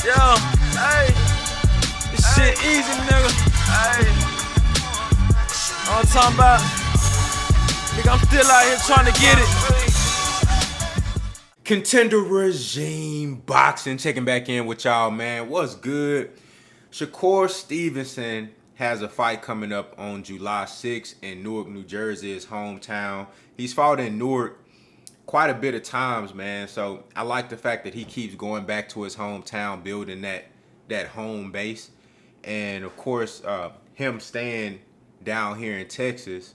Yeah, hey, this shit easy, nigga. Hey, I'm talking about, nigga, I'm still out here trying to get it. Contender Regime Boxing, checking back in with y'all, man. What's good? Shakur Stevenson has a fight coming up on July 6th in Newark, New Jersey, his hometown. He's fought in Newark quite a bit of times, man. So I like the fact that he keeps going back to his hometown, building that home base. And of course, him staying down here in Texas,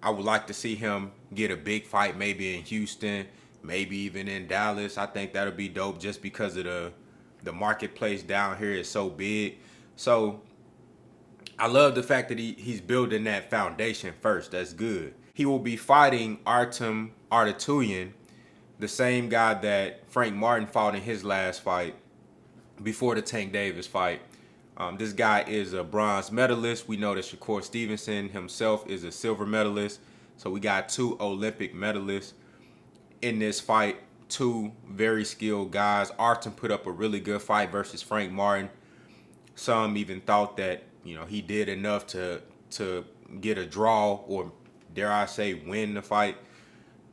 I would like to see him get a big fight, maybe in Houston, maybe even in Dallas. I think that'll be dope just because of the marketplace down here is so big. So I love the fact that he's building that foundation first. That's good. He will be fighting Artem Artatuyan, the same guy that Frank Martin fought in his last fight before the Tank Davis fight. This guy is a bronze medalist. We know that Shakur Stevenson himself is a silver medalist. So we got two Olympic medalists in this fight, two very skilled guys. Artem put up a really good fight versus Frank Martin. Some even thought that, he did enough to get a draw or, dare I say, win the fight.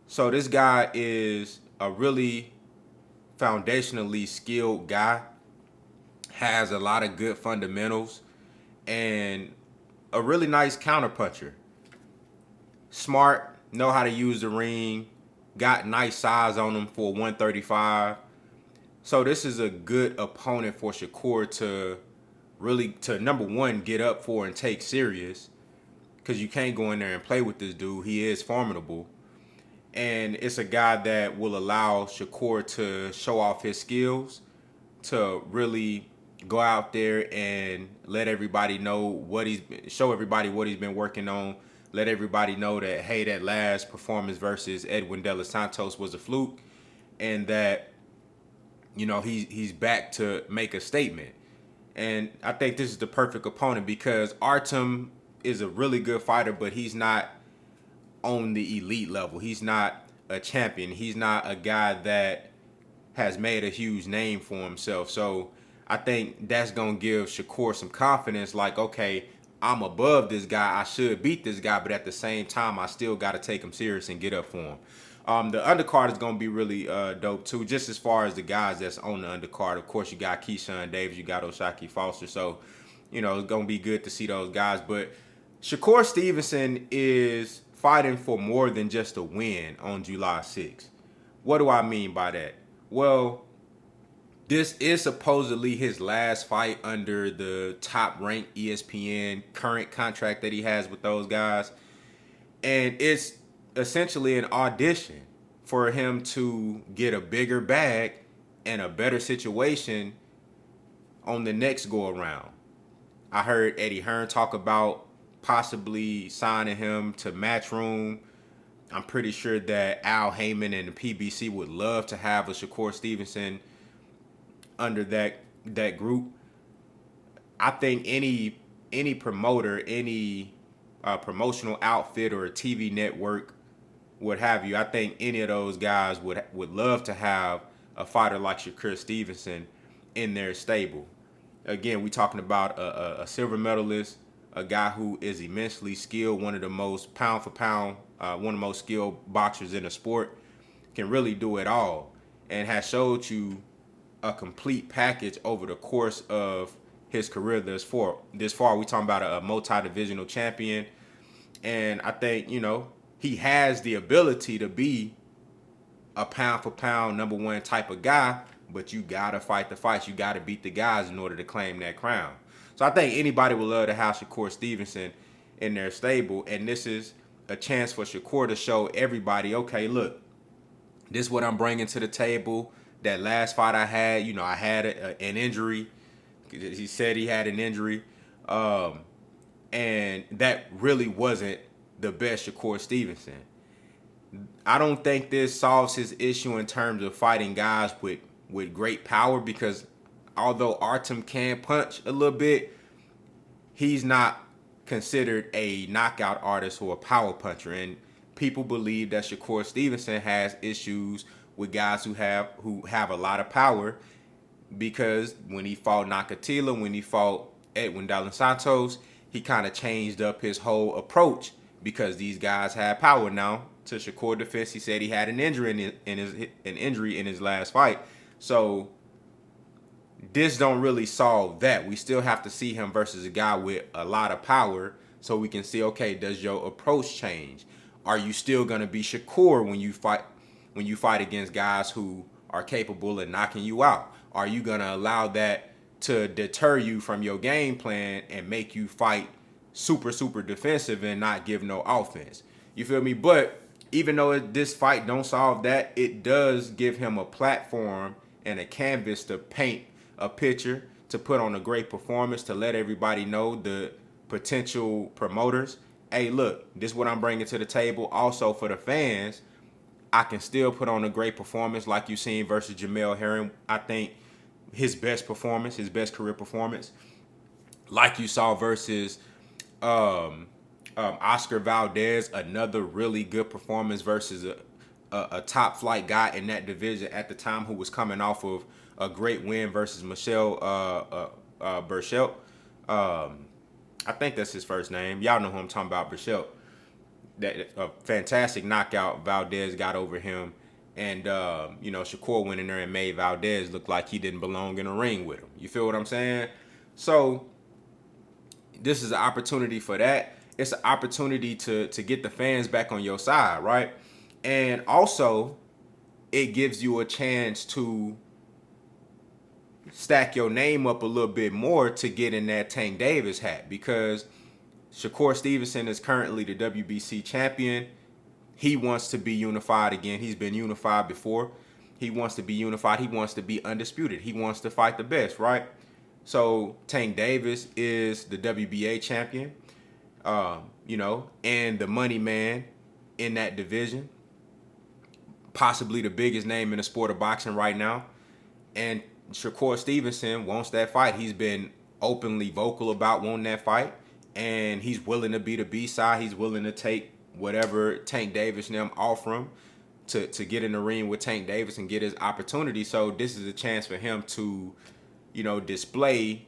So this guy is a really foundationally skilled guy, has a lot of good fundamentals, and a really nice counterpuncher. Smart, know how to use the ring, got nice size on him for 135. So this is a good opponent for Shakur to number one, get up for and take serious, because you can't go in there and play with this dude. He is formidable. And it's a guy that will allow Shakur to show off his skills, to really go out there and let everybody know show everybody what he's been working on. Let everybody know that, hey, that last performance versus Edwin De Los Santos was a fluke, and that, he's back to make a statement. And I think this is the perfect opponent because Artem is a really good fighter, but he's not on the elite level. He's not a champion. He's not a guy that has made a huge name for himself. So I think that's going to give Shakur some confidence, like, okay, I'm above this guy. I should beat this guy, but at the same time, I still got to take him serious and get up for him. The undercard is going to be really dope, too, just as far as the guys that's on the undercard. Of course, you got Keyshawn Davis, you got Oshaki Foster. So, it's going to be good to see those guys. But Shakur Stevenson is fighting for more than just a win on July 6th. What do I mean by that? Well, this is supposedly his last fight under the top-ranked ESPN current contract that he has with those guys. And it's essentially an audition for him to get a bigger bag and a better situation on the next go-around. I heard Eddie Hearn talk about possibly signing him to Matchroom. I'm pretty sure that Al Heyman and the PBC would love to have a Shakur Stevenson under that group. I think any promoter, any promotional outfit or a TV network, what have you, I think any of those guys would love to have a fighter like Shakur Stevenson in their stable. Again, we're talking about a silver medalist, a guy who is immensely skilled, one of the most pound for pound, one of the most skilled boxers in the sport, can really do it all, and has showed you a complete package over the course of his career this far. We're talking about a multi-divisional champion, and I think, he has the ability to be a pound for pound number one type of guy, but you gotta fight the fights. You gotta beat the guys in order to claim that crown. So I think anybody would love to have Shakur Stevenson in their stable, and this is a chance for Shakur to show everybody, okay, look, this is what I'm bringing to the table. That last fight I had, I had an injury. He said he had an injury, and that really wasn't the best Shakur Stevenson. I don't think this solves his issue in terms of fighting guys with great power, because although Artem can punch a little bit, he's not considered a knockout artist or a power puncher. And people believe that Shakur Stevenson has issues with guys who have a lot of power, because when he fought Nakatila, when he fought Edwin De Los Santos, he kind of changed up his whole approach because these guys had power now. To Shakur defense, he said he had an injury in his last fight. So this don't really solve that. We still have to see him versus a guy with a lot of power so we can see, okay, does your approach change? Are you still gonna be Shakur when you fight against guys who are capable of knocking you out? Are you gonna allow that to deter you from your game plan and make you fight super defensive and not give no offense? You feel me? But even though this fight don't solve that, it does give him a platform and a canvas to paint a picture, to put on a great performance, to let everybody know, the potential promoters, hey, look, this is what I'm bringing to the table. Also for the fans, I can still put on a great performance like you seen versus Jamel Herring. I think his best performance, his best career performance, like you saw versus Oscar Valdez, another really good performance versus a top flight guy in that division at the time who was coming off of a great win versus Michelle Burchelt. I think that's his first name. Y'all know who I'm talking about, Burchelt. That a fantastic knockout Valdez got over him. And, Shakur went in there and made Valdez look like he didn't belong in a ring with him. You feel what I'm saying? So this is an opportunity for that. It's an opportunity to get the fans back on your side, right? And also, it gives you a chance to stack your name up a little bit more to get in that Tank Davis hat, because Shakur Stevenson is currently the WBC champion. He wants to be unified again. He's been unified before. He wants to be unified. He wants to be undisputed. He wants to fight the best, right? So Tank Davis is the WBA champion, and the money man in that division. Possibly the biggest name in the sport of boxing right now. And Shakur Stevenson wants that fight. He's been openly vocal about wanting that fight. And he's willing to be the B-side. He's willing to take whatever Tank Davis and them offer him to get in the ring with Tank Davis and get his opportunity. So this is a chance for him to, display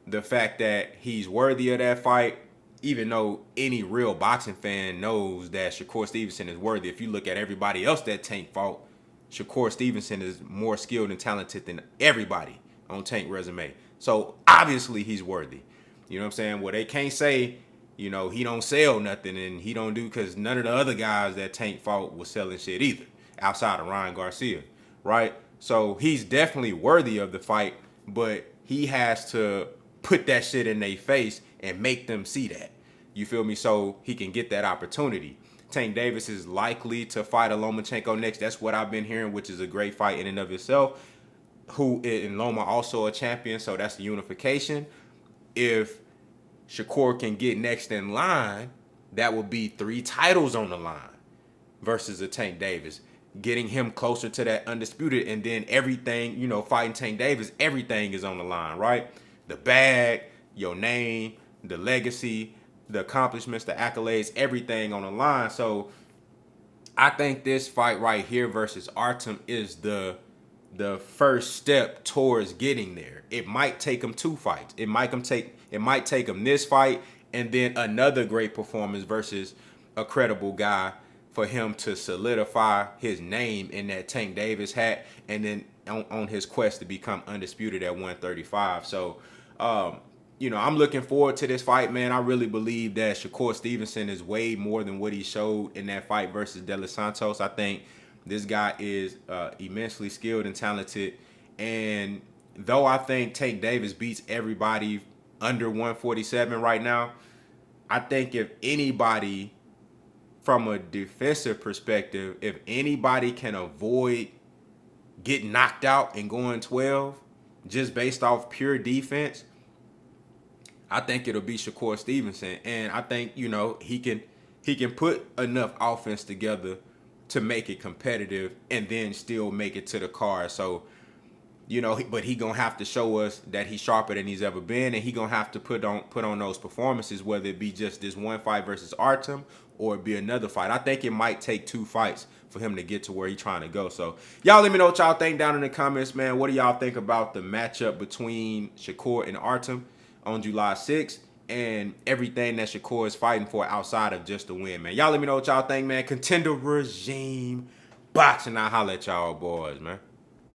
the fact that he's worthy of that fight, even though any real boxing fan knows that Shakur Stevenson is worthy. If you look at everybody else that Tank fought, Shakur Stevenson is more skilled and talented than everybody on Tank resume. So obviously he's worthy. You know what I'm saying? Well, they can't say, he don't sell nothing and he don't do, because none of the other guys that Tank fought was selling shit either, outside of Ryan Garcia, right? So he's definitely worthy of the fight, but he has to put that shit in their face and make them see that. You feel me? So he can get that opportunity. Tank Davis is likely to fight a Lomachenko next. That's what I've been hearing, which is a great fight in and of itself. Who in Loma also a champion, so that's the unification. If Shakur can get next in line, that would be 3 titles on the line versus a Tank Davis. Getting him closer to that undisputed, and then everything, fighting Tank Davis, everything is on the line, right? The bag, your name, the legacy, the accomplishments, the accolades, everything on the line. So I think this fight right here versus Artem is the first step towards getting there. It might take him 2 fights. It might take him this fight and then another great performance versus a credible guy for him to solidify his name in that Tank Davis hat, and then on his quest to become undisputed at 135. So, I'm looking forward to this fight, man. I really believe that Shakur Stevenson is way more than what he showed in that fight versus De Los Santos. I think this guy is immensely skilled and talented. And though I think Tank Davis beats everybody under 147 right now, I think if anybody, from a defensive perspective, if anybody can avoid getting knocked out and going 12 just based off pure defense, I think it'll be Shakur Stevenson. And I think, he can put enough offense together to make it competitive and then still make it to the card. So, but he gonna have to show us that he's sharper than he's ever been, and he gonna have to put on those performances, whether it be just this one fight versus Artem or it'd be another fight. I think it might take 2 fights for him to get to where he's trying to go. So y'all let me know what y'all think down in the comments, man. What do y'all think about the matchup between Shakur and Artem on July 6th and everything that Shakur is fighting for outside of just the win, man? Y'all let me know what y'all think, man. Contender Regime Boxing. I'll holler at y'all boys, man.